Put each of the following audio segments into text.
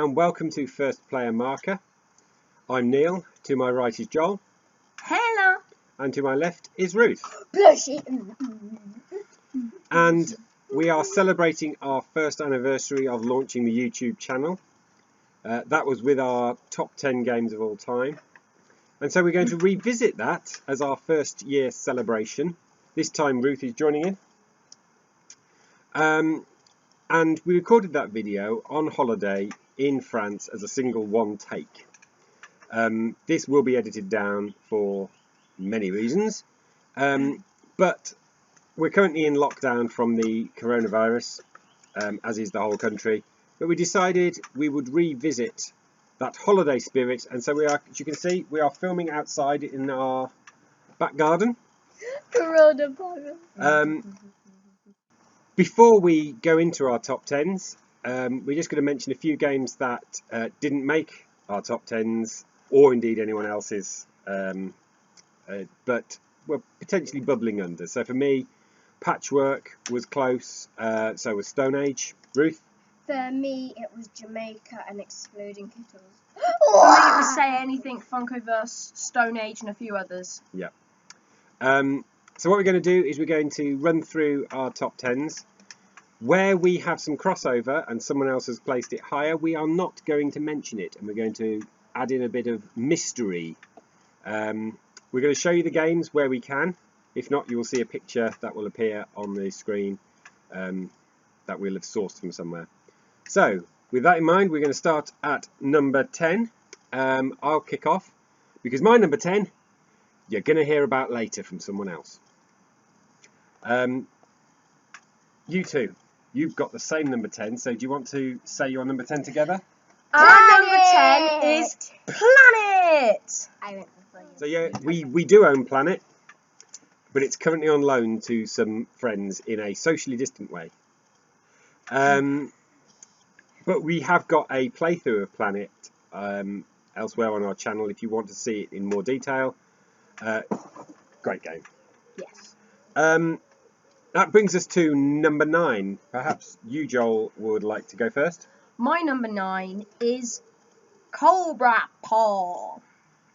and welcome to First Player Marker. I'm Neil, to my right is Joel. Hello. And to my left is Ruth. Blush it. And we are celebrating our first anniversary of launching the YouTube channel. That was with our top 10 games of all time. And so we're going to revisit that as our first year celebration. This time Ruth is joining in. And we recorded that video on holiday in France as a single one take. This will be edited down for many reasons, but we're currently in lockdown from the coronavirus, as is the whole country. But we decided we would revisit that holiday spirit, and so we are, as you can see, we are filming outside in our back garden. Coronavirus. Before we go into our top 10s, we're just going to mention a few games that didn't make our top 10s, or indeed anyone else's, but were potentially bubbling under. So for me, Patchwork was close, so was Stone Age. Ruth? For me, it was Jamaica and Exploding Kittles. For me, it was Say Anything, Funkoverse, Stone Age, and a few others. Yeah. So what we're going to do is we're going to run through our top 10s. Where we have some crossover and someone else has placed it higher, we are not going to mention it, and we're going to add in a bit of mystery. We're going to show you the games where we can. If not, you will see a picture that will appear on the screen that we'll have sourced from somewhere. So, with that in mind, we're going to start at number 10. I'll kick off, because my number 10, you're going to hear about later from someone else. You two, you've got the same number 10, so do you want to say your number 10 together? Our number 10 is Planet! I went before you. So yeah, we do own Planet, but it's currently on loan to some friends in a socially distant way. But we have got a playthrough of Planet elsewhere on our channel if you want to see it in more detail. Great game. Yes. That brings us to number 9. Perhaps you, Joel, would like to go first? My number 9 is Cobra Paw.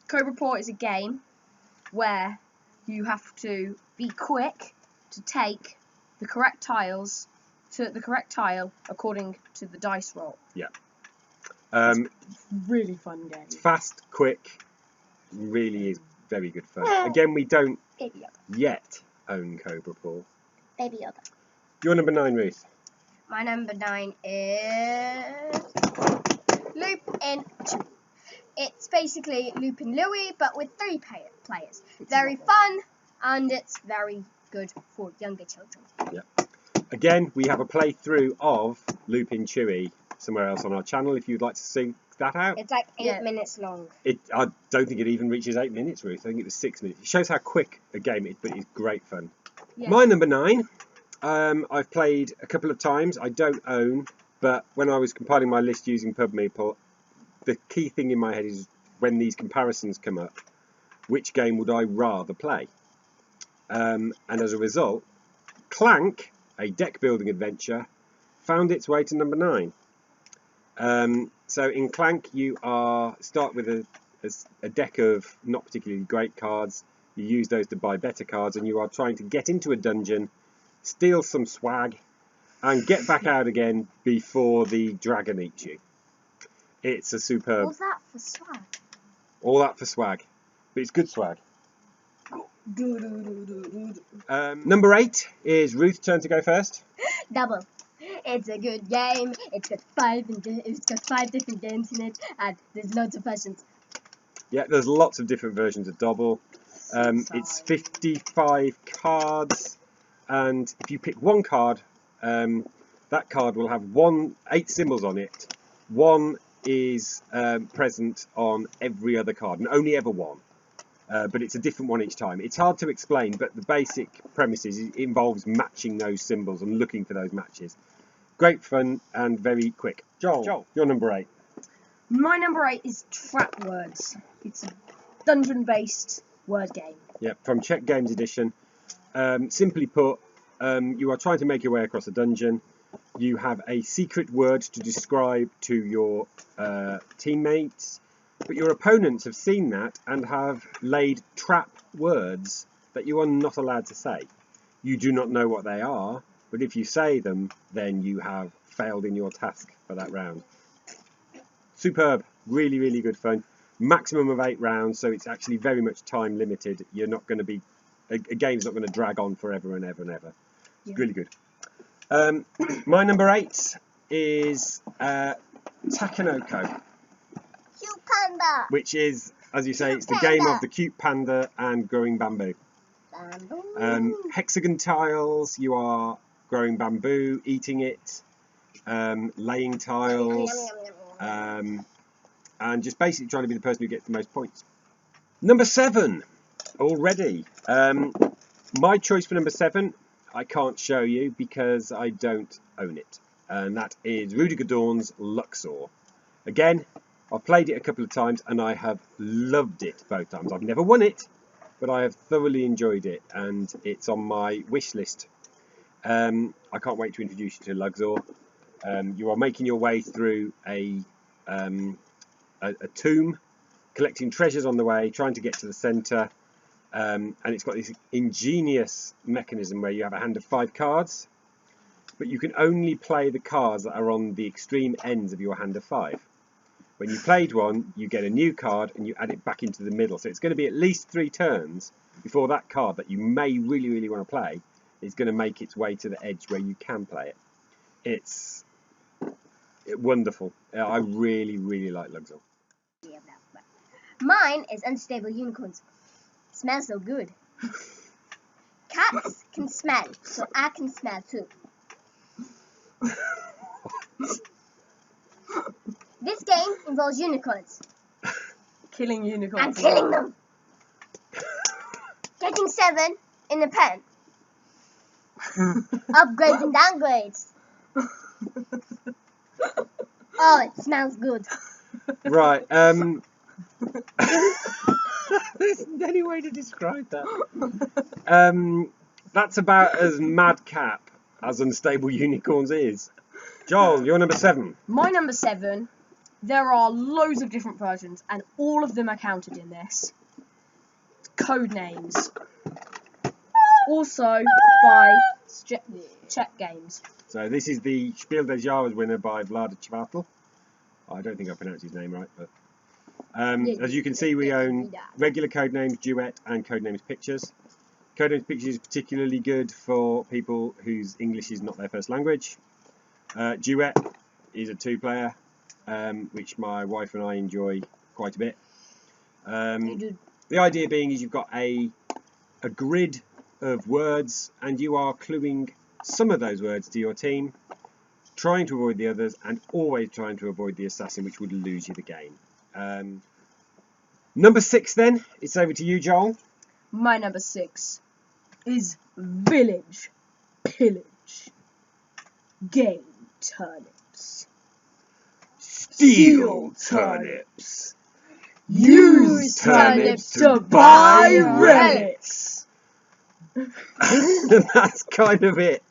Cobra Paw is a game where you have to be quick to take the correct tiles to the correct tile according to the dice roll. Yeah. Really fun game. Fast, quick, really is very good fun. Again, we don't Baby Yoda. yet own Cobra Paw. Baby Yoda. Your number 9, Ruth. My number 9 is Lupin 2. It's basically Lupin Louie, but with 3 players. Very fun, and it's very good for younger children. Yeah. Again, we have a playthrough of Lupin Chewy somewhere else on our channel if you'd like to see that out. It's like 8 minutes long. I don't think it even reaches 8 minutes, Ruth. I think it was 6 minutes. It shows how quick a game it is, but it's great fun. Yeah. My number 9, I've played a couple of times. I don't own, but when I was compiling my list using PubMeeple, the key thing in my head is when these comparisons come up, which game would I rather play? And as a result, Clank, a deck building adventure, found its way to number 9. So in Clank you start with a deck of not particularly great cards. You use those to buy better cards, and you are trying to get into a dungeon, steal some swag, and get back out again before the dragon eats you. It's a superb... What's that for swag? All that for swag. But it's good swag. Number 8 is Ruth's turn to go first. Double. It's a good game. It's got 5 different games in it, and there's loads of versions. Yeah, there's lots of different versions of Double. It's 55 cards, and if you pick one card, that card will have 8 symbols on it. One is present on every other card, and only ever one. But it's a different one each time. It's hard to explain, but the basic premise is it involves matching those symbols and looking for those matches. Great fun and very quick. Joel, your number 8. My number 8 is Trap Words. It's a dungeon-based word game. Yeah, from Czech Games Edition. Simply put, you are trying to make your way across a dungeon. You have a secret word to describe to your teammates, but your opponents have seen that and have laid trap words that you are not allowed to say. You do not know what they are, but if you say them, then you have failed in your task for that round. Superb, really, really good fun. Maximum of 8 rounds, so it's actually very much time limited. You're not going to be, a game's not going to drag on forever and ever and ever. It's really good. My number 8 is Takenoko, Cute panda. which is, as you say, it's the Panda. game of the cute panda and growing bamboo. Hexagon tiles, you are growing bamboo, eating it, laying tiles, and just basically trying to be the person who gets the most points. Number 7 already. My choice for number 7, I can't show you because I don't own it, and that is Rudiger Dawn's Luxor. Again, I've played it a couple of times and I have loved it both times. I've never won it, but I have thoroughly enjoyed it, and it's on my wish list. I can't wait to introduce you to Luxor. You are making your way through a tomb, collecting treasures on the way, trying to get to the centre, and it's got this ingenious mechanism where you have a hand of 5 cards, but you can only play the cards that are on the extreme ends of your hand of 5. When you played one, you get a new card and you add it back into the middle. So it's going to be at least 3 turns before that card that you may really, really want to play is going to make its way to the edge where you can play it. It's wonderful. I really, really like Luxor. Mine is Unstable Unicorns. Smells so good. Cats can smell, so I can smell too. This game involves unicorns. Killing unicorns. I'm killing them. Getting 7 in the pen. Upgrades and downgrades. Oh, it smells good. Right. There isn't any way to describe that. That's about as madcap as Unstable Unicorns is. Joel, you're number 7. My number 7, there are loads of different versions, and all of them are counted in this. Code names. Also by Czech Games. So this is the Spiel des Jahres winner by Vlada Chvátil. I don't think I pronounced his name right, but as you can see, we own regular Codenames, Duet, and Codenames Pictures. Codenames Pictures is particularly good for people whose English is not their first language. Duet is a 2-player, which my wife and I enjoy quite a bit. The idea being is you've got a grid of words, and you are cluing some of those words to your team, trying to avoid the others, and always trying to avoid the assassin, which would lose you the game. Number 6 then, it's over to you, Joel. My number 6 is Village Pillage. Game turnips. Steal turnips. Use turnips to buy relics. That's kind of it.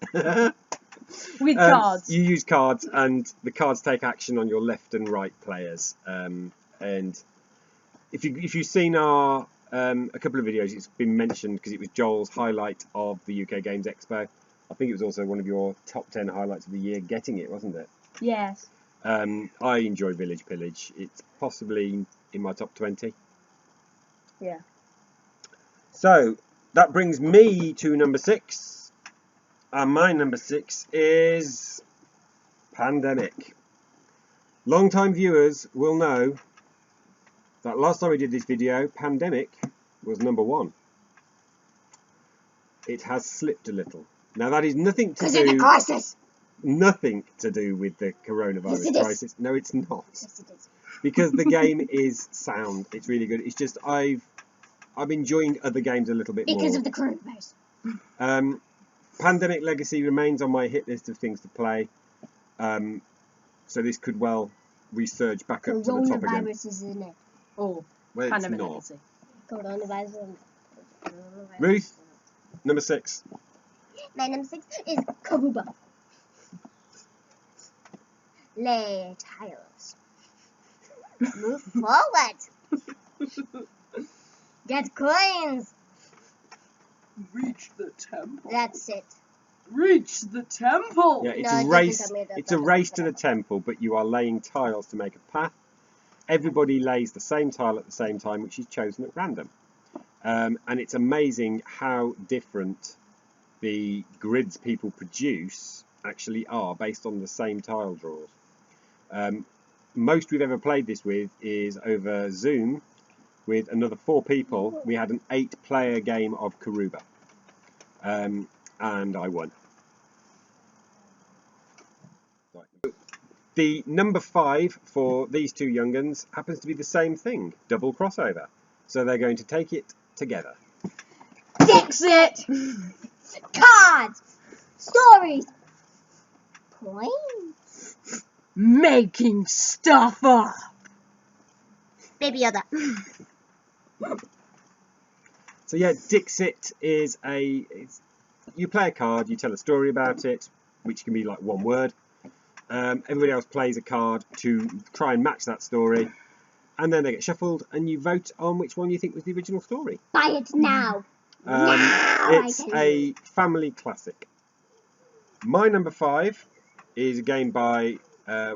With cards. You use cards, and the cards take action on your left and right players. And if you've seen our a couple of videos, it's been mentioned because it was Joel's highlight of the UK Games Expo. I think it was also one of your top 10 highlights of the year getting it, wasn't it? Yes. I enjoy Village Pillage. It's possibly in my top 20. Yeah. So that brings me to number 6. And my number 6 is Pandemic. Long-time viewers will know that last time we did this video, Pandemic was number 1. It has slipped a little. Now that is nothing to do. Crisis. Nothing to do with the coronavirus Yes, it is. crisis. No, it's not. Yes, it is. Because the game is sound. It's really good. It's just I'm enjoying other games a little bit more. Because of the coronavirus. Pandemic Legacy remains on my hit list of things to play. So this could well resurge back up to the top again. Coronavirus is in it. Oh, Well, it's Pandemic not. Legacy. Coronavirus. Ruth, number 6. My number 6 is Kabuba. Lay tiles. Move forward. Get coins. Reach the temple. That's it. Reach the temple. Yeah, it's No, a it doesn't race. tell me that, It's a but race to the whatever. temple, but you are laying tiles to make a path. Everybody lays the same tile at the same time, which is chosen at random. And it's amazing how different the grids people produce actually are based on the same tile draws. Most we've ever played this with is over Zoom with another 4 people. We had an 8-player game of Karuba, and I won. The number 5 for these 2 young uns happens to be the same thing, double crossover. So they're going to take it together. Dixit. Cards. Stories. Coins. Making stuff up. Baby Yoda. So yeah, Dixit is you play a card, you tell a story about it, which can be like one word. Everybody else plays a card to try and match that story, and then they get shuffled, and you vote on which one you think was the original story. Buy it now. It's a family classic. My number 5 is a game by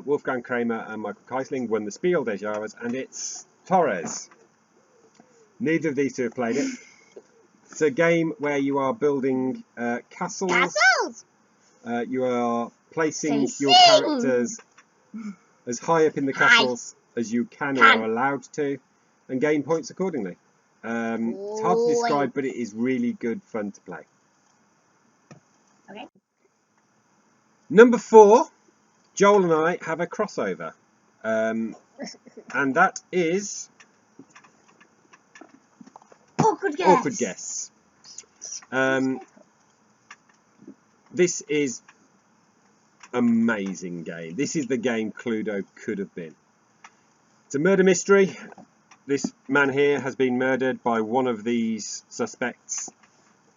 Wolfgang Kramer and Michael Keisling, won the Spiel des Jahres, and it's Torres. Neither of these two have played it. It's a game where you are building castles. Castles. You are placing Say your sing. characters as high up in the castles as you can or are allowed to, and gain points accordingly. It's hard to describe, but it is really good fun to play. Okay. Number 4, Joel and I have a crossover, and that is Awkward guess. Awkward Guess. This is amazing game. This is the game Cluedo could have been. It's a murder mystery. This man here has been murdered by one of these suspects.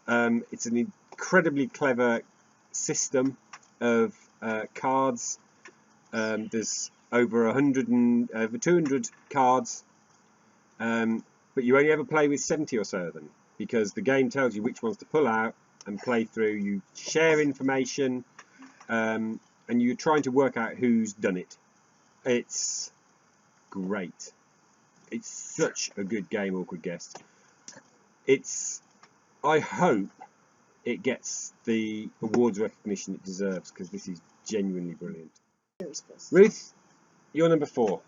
It's an incredibly clever system of cards. There's over 200 cards, but you only ever play with 70 or so of them, because the game tells you which ones to pull out and play through. You share information, and you're trying to work out who's done it. It's great. It's such a good game, Awkward Guess. I hope it gets the awards recognition it deserves, because this is genuinely brilliant. Ruth, you're number 4.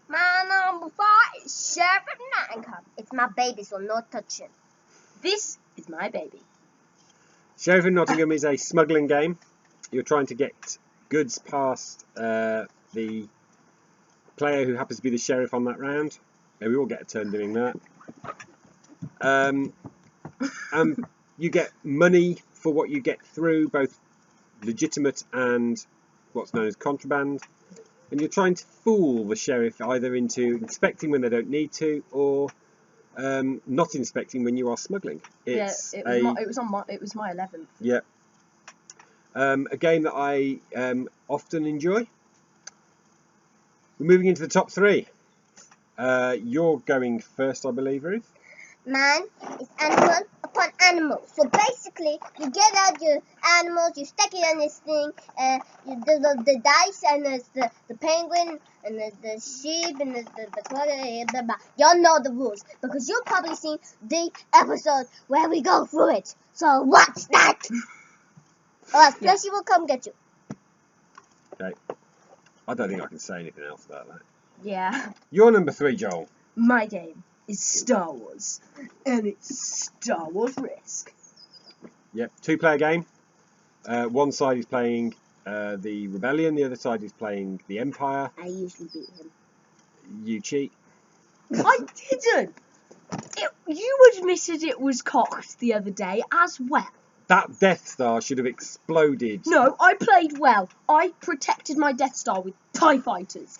My number 4 is Sheriff Nottingham. It's my baby, so no touching. This is my baby. Sheriff in Nottingham is a smuggling game. You're trying to get goods past the player who happens to be the sheriff on that round. We all get a turn doing that. You get money for what you get through, both legitimate and what's known as contraband. And you're trying to fool the sheriff either into inspecting when they don't need to, or not inspecting when you are smuggling. It's it was my 11th. Yeah. A game that I often enjoy. We're moving into the top 3. You're going first, I believe, Ruth. Man is animal upon animal. So basically, you get out your animals, you stick it on this thing, the dice, and there's the penguin, and the sheep, and the blah, blah. Y'all know the rules, because you've probably seen the episode where we go through it. So watch that! Or else Fleshy will come get you. Okay. I don't think I can say anything else about that. Yeah. You're number 3, Joel. My game is Star Wars, and it's Star Wars Risk. Yep, 2-player game. One side is playing the Rebellion, the other side is playing the Empire. I usually beat him. You cheat. I didn't. You admitted it was cocked the other day as well. That Death Star should have exploded. No, I played well. I protected my Death Star with TIE fighters.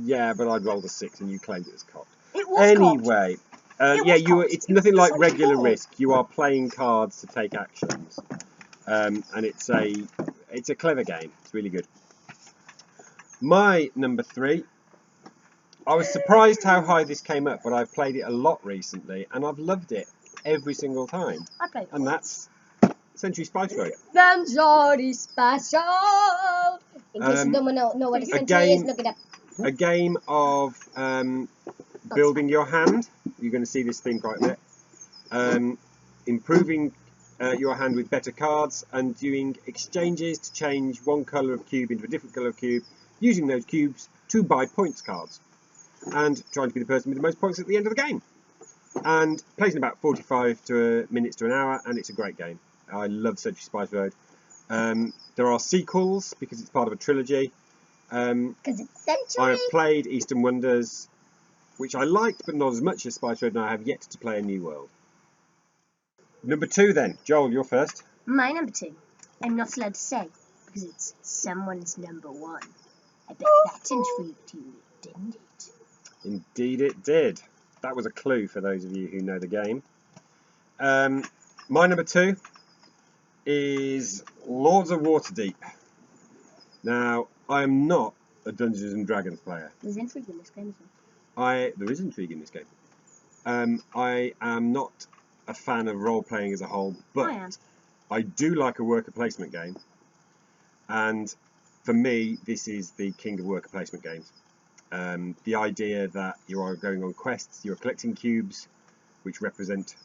Yeah, but I'd rolled a 6 and you claimed it was cocked. It was cocked. Anyway, it's nothing like regular before. Risk. You are playing cards to take actions, and it's a it's a clever game. It's really good. My number 3. I was surprised how high this came up, but I've played it a lot recently, and I've loved it every single time. I played it. And that's Century Spice Road. Century Special. In case you don't know what a century is, look it up. A game of building your hand. You're going to see this theme quite a bit. Improving your hand with better cards and doing exchanges to change one colour of cube into a different colour of cube, using those cubes to buy points cards, and trying to be the person with the most points at the end of the game. And plays in about 45 minutes to an hour, and it's a great game. I love Century Spice Road. There are sequels because it's part of a trilogy. Because it's Century. I have played Eastern Wonders, which I liked, but not as much as Spice Road, and I have yet to play A New World. Number 2 then. Joel, you're first. My number 2. I'm not allowed to say, because it's someone's number 1. I bet that intrigued you, didn't it? Indeed it did. That was a clue for those of you who know the game. My number 2 is Lords of Waterdeep. Now, I am not a Dungeons and Dragons player. There's intrigue in this game, isn't there? There is intrigue in this game. I am not a fan of role-playing as a whole, but I am. I do like a worker placement game. And for me, this is the king of worker placement games. The idea that you are going on quests, you're collecting cubes, which represent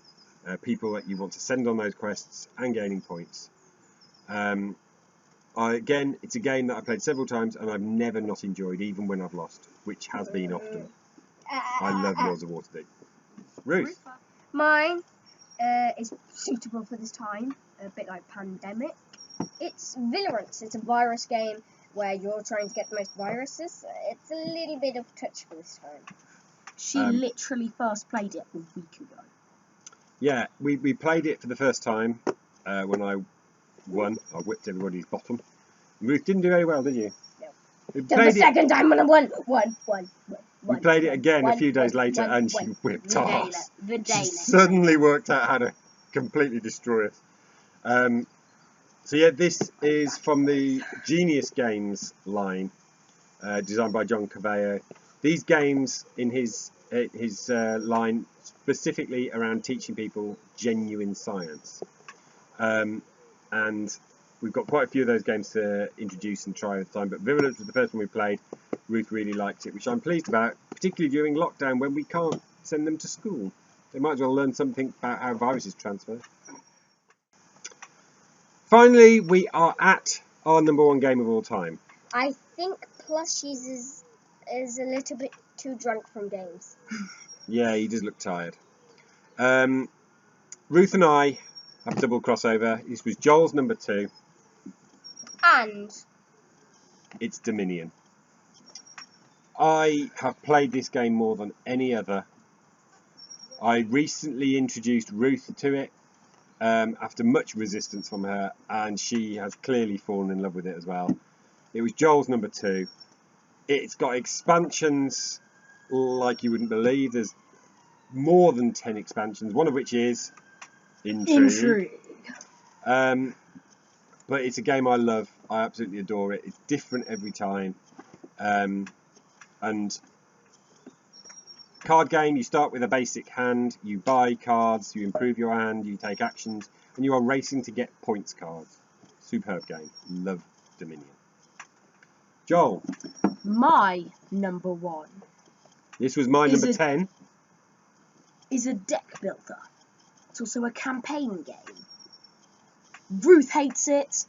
people that you want to send on those quests, and gaining points. Again, it's a game that I've played several times, and I've never not enjoyed, even when I've lost, which has been often. I love Lords of Waterdeep. Ruth? Mine is suitable for this time, a bit like Pandemic. It's Virulence. It's a virus game where you're trying to get the most viruses. It's a little bit of touch for this time. She literally first played it a week ago. Yeah, we played it for the first time when I won. I whipped everybody's bottom. Ruth didn't do very well, did you? No. We Then the played it, second time when I won. we played it again a few days later, and she whipped us. She suddenly worked out how to completely destroy us. So yeah, this is from the Genius Games line, designed by John Cavallo. These games in his line specifically around teaching people genuine science, and we've got quite a few of those games to introduce and try at the time. But Virulence was the first one we played. Ruth really liked it, which I'm pleased about, particularly during lockdown when we can't send them to school. They might as well learn something about how viruses transfer. Finally, we are at our number 1 game of all time. I think Plushies is a little bit too drunk from games. Yeah, he does look tired. Ruth and I have a double crossover. This was Joel's number 2. And It's Dominion. I have played this game more than any other. I recently introduced Ruth to it after much resistance from her, and she has clearly fallen in love with it as well. It was Joel's number 2. It's got expansions like you wouldn't believe. There's more than 10 expansions, one of which is Intrigue. But it's a game I love. I absolutely adore it. It's different every time. And card game, you start with a basic hand, you buy cards, you improve your hand, you take actions, and you are racing to get points cards. Superb game. Love Dominion. Joel. My number 1 This was my number 10. is a deck builder. It's also a campaign game. Ruth hates it,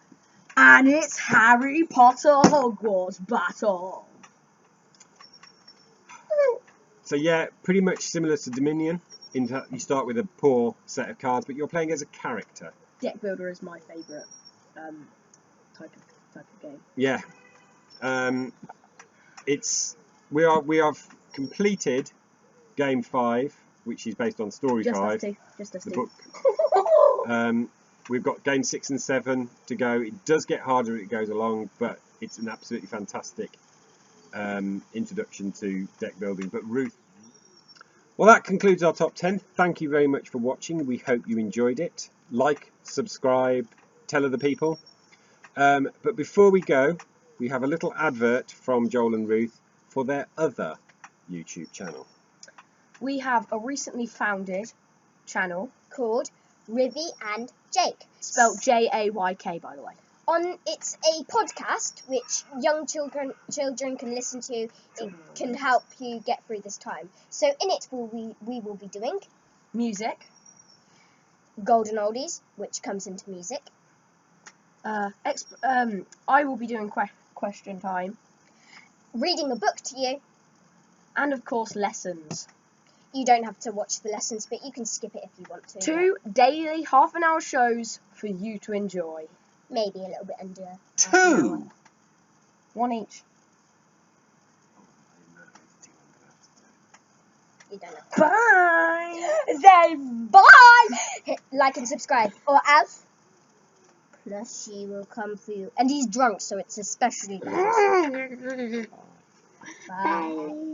and it's Harry Potter Hogwarts Battle. So yeah, pretty much similar to Dominion. In that you start with a poor set of cards, but you're playing as a character. Deck builder is my favourite type of game. Yeah. We have completed game 5, which is based on story 5. Just us the two. book. We've got game 6 and 7 to go. It does get harder as it goes along, but it's an absolutely fantastic introduction to deck building. But Ruth. Well, that concludes our top 10. Thank you very much for watching. We hope you enjoyed it. Like, subscribe, tell other people. But before we go, we have a little advert from Joel and Ruth for their other YouTube channel. We have a recently founded channel called Rivy and Jake. spelt Jayk, by the way. It's a podcast which young children can listen to. It can help you get through this time. So in it we will be doing Music, Golden Oldies, which comes into music, I will be doing question time, reading a book to you. and of course lessons. You don't have to watch the lessons, but you can skip it if you want to. 2 daily half-an-hour shows for you to enjoy. Maybe a little bit under. 2! 1 each. You don't know. Bye! Say bye! Hit like and subscribe, or else Plushy will come for you. And he's drunk, so it's especially bad. Bye.